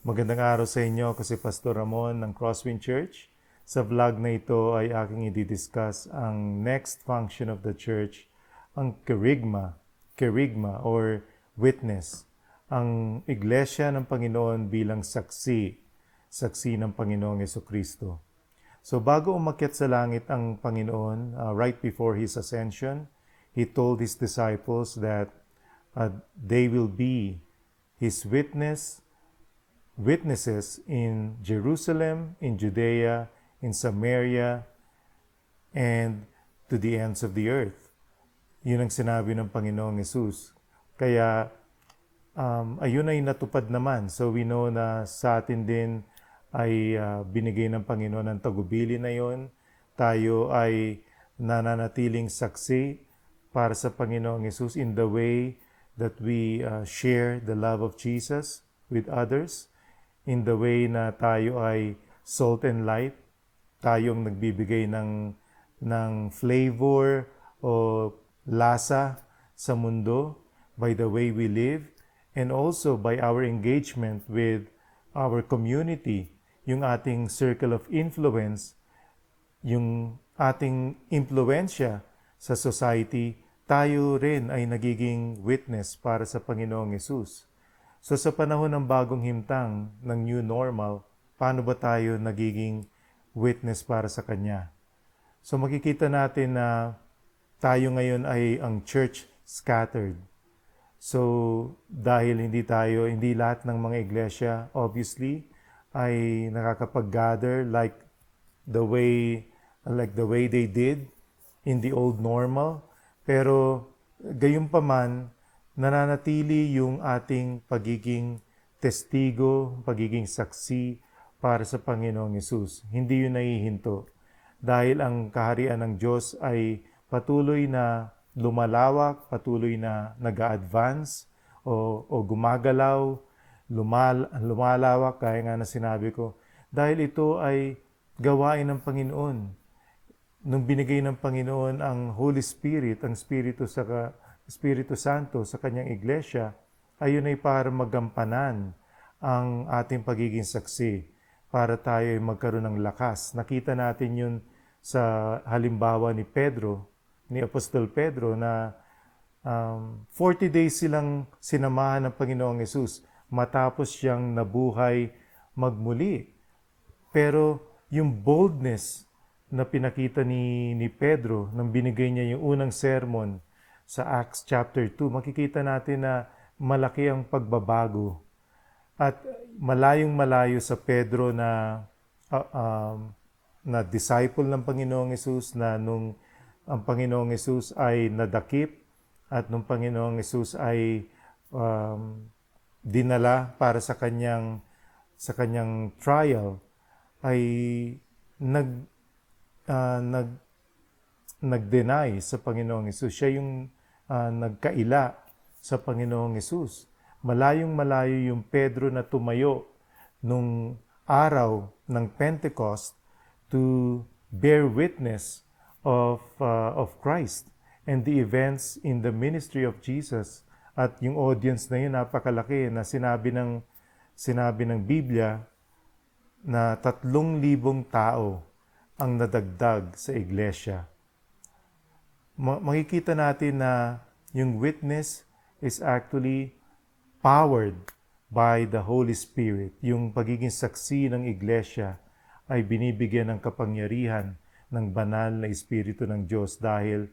Magandang araw sa inyo kasi Pastor Ramon ng Crosswind Church. Sa vlog na ito ay aking i-discuss ang next function of the church, ang kerygma or witness. Ang iglesia ng Panginoon bilang saksi ng Panginoong Jesucristo. So bago umakyat sa langit ang Panginoon, right before His ascension, He told His disciples that they will be His witnesses in Jerusalem, in Judea, in Samaria, and to the ends of the earth. Yun ang sinabi ng Panginoong Yesus. Kaya, ayun ay natupad naman. So we know na sa atin din ay binigay ng Panginoon ang tagubili na yon. Tayo ay nananatiling saksi para sa Panginoong Yesus in the way that we share the love of Jesus with others, in the way na tayo ay salt and light, tayong nagbibigay ng flavor o lasa sa mundo by the way we live, and also by our engagement with our community, yung ating circle of influence, yung ating impluensya sa society, tayo rin ay nagiging witness para sa Panginoong Yesus. So sa panahon ng bagong himtang, ng new normal, paano ba tayo nagiging witness para sa Kanya? So makikita natin na tayo ngayon ay ang church scattered. So dahil hindi lahat ng mga iglesia, obviously, ay nakakapag-gather like the way they did in the old normal. Pero gayunpaman, nananatili yung ating pagiging testigo, pagiging saksi para sa Panginoong Yesus. Hindi yun nahihinto. Dahil ang kaharian ng Diyos ay patuloy na lumalawak, patuloy na nag-a-advance o gumagalaw, lumalawak, kaya nga na sinabi ko. Dahil ito ay gawain ng Panginoon. Nung binigay ng Panginoon ang Holy Spirit, ang Espiritu Santo sa kanyang iglesia, ayun ay para magampanan ang ating pagiging saksi, para tayo ay magkaroon ng lakas. Nakita natin yun sa halimbawa ni Apostol Pedro, na 40 days silang sinamahan ng Panginoong Yesus matapos siyang nabuhay magmuli. Pero yung boldness na pinakita ni Pedro nang binigay niya yung unang sermon sa Acts chapter 2, makikita natin na malaki ang pagbabago. At malayong-malayo sa Pedro na disciple ng Panginoong Yesus, na nung ang Panginoong Yesus ay nadakip at nung Panginoong Yesus ay dinala para sa kanyang trial, ay nag-deny sa Panginoong Yesus. Siya yung nagkaila sa Panginoong Yesus. Malayong-malayo yung Pedro na tumayo nung araw ng Pentecost to bear witness of Christ and the events in the ministry of Jesus. At yung audience na yun napakalaki, na sinabi ng Biblia na 3,000 tao ang nadagdag sa iglesia. Makikita natin na yung witness is actually powered by the Holy Spirit. Yung pagiging saksi ng iglesia ay binibigyan ng kapangyarihan ng banal na Espiritu ng Diyos, dahil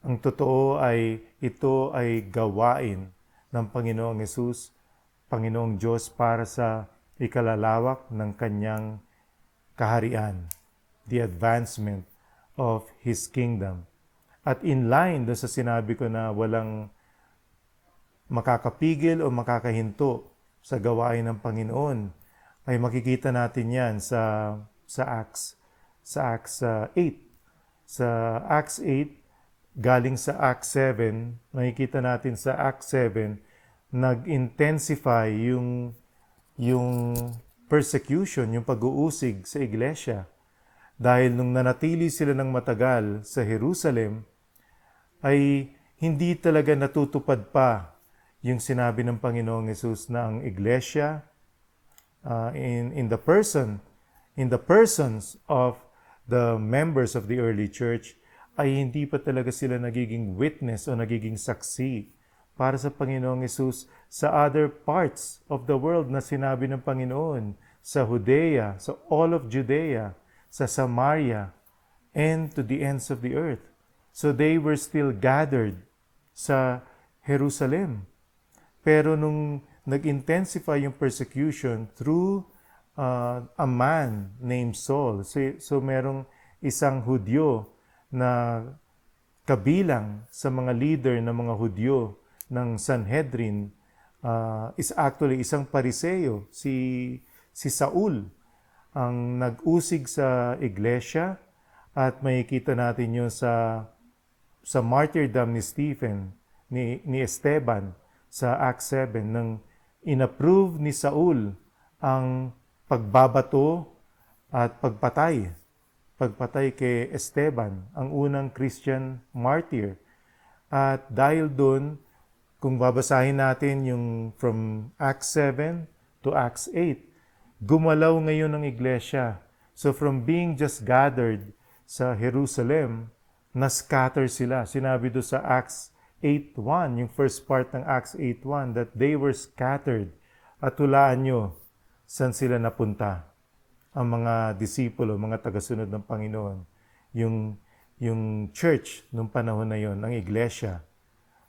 ang totoo ay ito ay gawain ng Panginoong Yesus, Panginoong Diyos, para sa ikalalawak ng kanyang kaharian, the advancement of His kingdom. At in line doon sa sinabi ko na walang makakapigil o makakahinto sa gawain ng Panginoon, ay makikita natin yan sa Acts 8. Sa Acts 8, galing sa Acts 7, makikita natin sa Acts 7, nag-intensify yung persecution, yung pag-uusig sa iglesia. Dahil nung nanatili sila ng matagal sa Jerusalem, ay hindi talaga natutupad pa yung sinabi ng Panginoong Yesus na ang iglesia in the persons of the members of the early church, ay hindi pa talaga sila nagiging witness o nagiging saksi para sa Panginoong Hesus sa other parts of the world na sinabi ng Panginoon, sa Judea, sa all of Judea, sa Samaria, and to the ends of the earth. So they were still gathered sa Jerusalem. Pero nung nag-intensify yung persecution through a man named Saul, so merong isang Hudyo na kabilang sa mga leader ng mga Hudyo ng Sanhedrin, is actually isang Pariseo, si Saul, ang nag-usig sa iglesia, at makikita natin yun sa martyrdom ni Stephen, ni Esteban sa Acts 7, nang inapprove ni Saul ang pagbabato at pagpatay kay Esteban, ang unang Christian martyr. At dahil doon, kung babasahin natin yung from Acts 7 to Acts 8, gumalaw ngayon ang iglesia. So from being just gathered sa Jerusalem, na-scatter sila. Sinabi doon sa Acts 8:1, yung first part ng Acts 8:1, that they were scattered. At hulaan nyo, saan sila napunta? Ang mga disipulo, mga tagasunod ng Panginoon. Yung church nung panahon na yon, ang iglesia.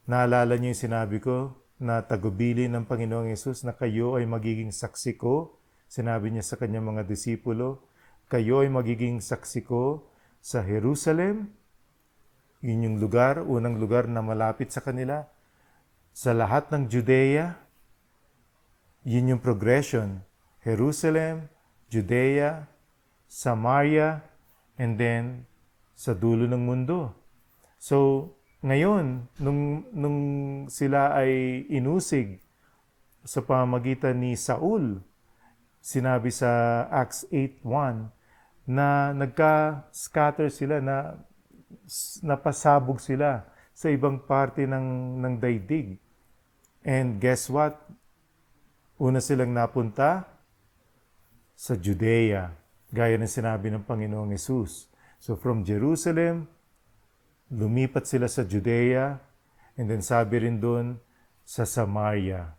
Naalala niyo yung sinabi ko na tagubilin ng Panginoong Hesus na kayo ay magiging saksi ko. Sinabi niya sa kanyang mga disipulo, kayo ay magiging saksi ko sa Jerusalem. Yun yung lugar, unang lugar na malapit sa kanila. Sa lahat ng Judea, yun yung progression. Jerusalem, Judea, Samaria, and then sa dulo ng mundo. So, ngayon, nung sila ay inusig sa pamamagitan ni Saul, sinabi sa Acts 8:1 na nagka-scatter sila, na napasabog sila sa ibang parte ng daigdig. And guess what? Una silang napunta sa Judea, gaya ng sinabi ng Panginoong Hesus. So from Jerusalem, lumipat sila sa Judea, and then sabi rin doon sa Samaria.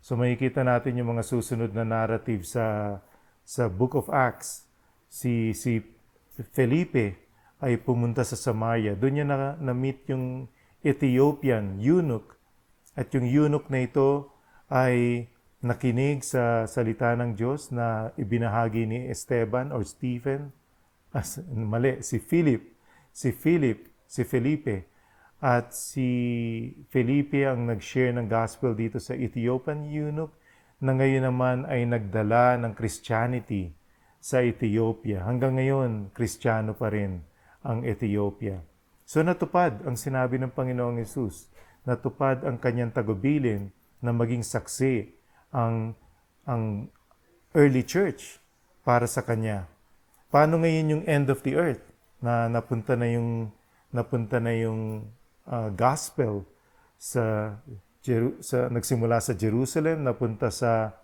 So makikita natin yung mga susunod na narrative sa Book of Acts. Si Felipe ay pumunta sa Samaria. Doon niya na-meet yung Ethiopian eunuch. At yung eunuch na ito ay nakinig sa salita ng Diyos na ibinahagi ni Esteban or Stephen. Si Felipe. At si Felipe ang nag-share ng gospel dito sa Ethiopian eunuch, na ngayon naman ay nagdala ng Christianity sa Ethiopia. Hanggang ngayon, Kristiyano pa rin ang Ethiopia. So natupad ang sinabi ng Panginoong Hesus. Natupad ang kanyang tagubilin na maging saksi ang early church para sa kanya. Paano ngayon yung end of the earth na napunta na yung gospel sa nagsimula sa Jerusalem, napunta sa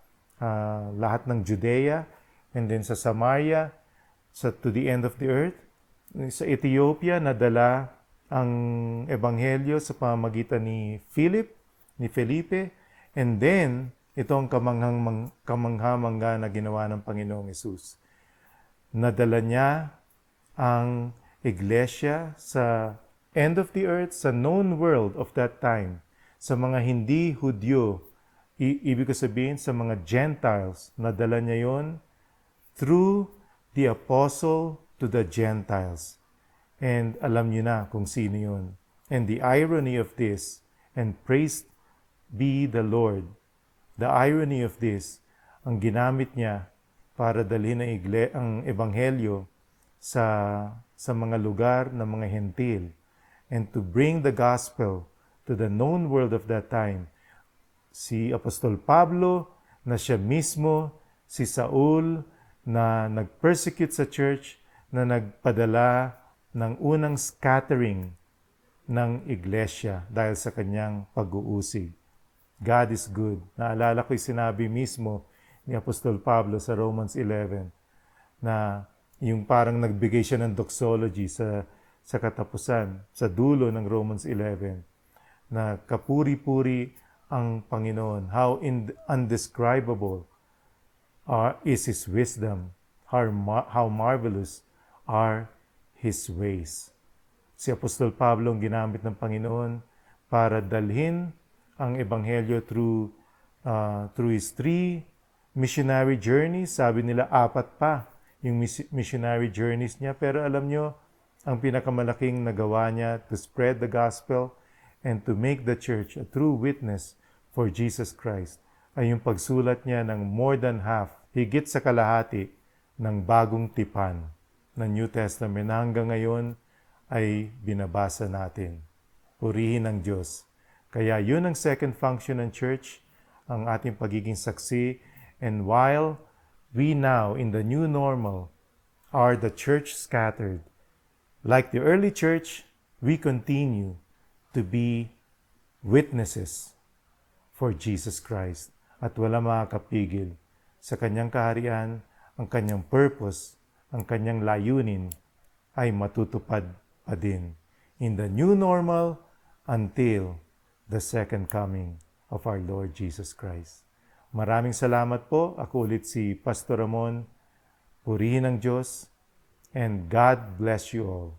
lahat ng Judea, and then sa Samaria, to the end of the earth. Sa Ethiopia, nadala ang ebanghelyo sa pamamagitan ni Felipe, and then itong kamangha-mangha na ginawa ng Panginoong Hesus. Nadala niya ang iglesia sa end of the earth, sa known world of that time, sa mga hindi Hudyo, ibig ko sabihin sa mga Gentiles, nadala niya yon through the apostle to the Gentiles. And alam niyo na kung sino yun. And the irony of this, and praised be the Lord, the irony of this, ang ginamit niya para dalhin ang ebanghelyo sa mga lugar ng mga hentil, and to bring the gospel to the known world of that time. Si Apostol Pablo, na siya mismo, si Saul, na nag-persecute sa church, na nagpadala ng unang scattering ng iglesia dahil sa kanyang pag-uusig. God is good. Naalala ko'y sinabi mismo ni Apostol Pablo sa Romans 11 na yung parang nagbigay siya ng doxology sa katapusan, sa dulo ng Romans 11 na kapuri-puri ang Panginoon. How undescribable is His wisdom. How marvelous are His ways. Si Apostol Pablo ang ginamit ng Panginoon para dalhin ang Ebanghelyo through his 3 missionary journeys. Sabi nila 4 pa yung missionary journeys niya. Pero alam nyo, ang pinakamalaking nagawa niya to spread the gospel and to make the church a true witness for Jesus Christ ay yung pagsulat niya ng more than half, higit sa kalahati ng bagong tipan ng New Testament na hanggang ngayon ay binabasa natin. Purihin ang Diyos. Kaya yun ang second function ng church, ang ating pagiging saksi. And while we now in the new normal are the church scattered, like the early church, we continue to be witnesses for Jesus Christ. At wala makakapigil sa kanyang kaharian, ang kanyang purpose, ang kanyang layunin ay matutupad pa din in the new normal until the second coming of our Lord Jesus Christ. Maraming salamat po. Ako ulit si Pastor Ramon. Purihin ang Diyos and God bless you all.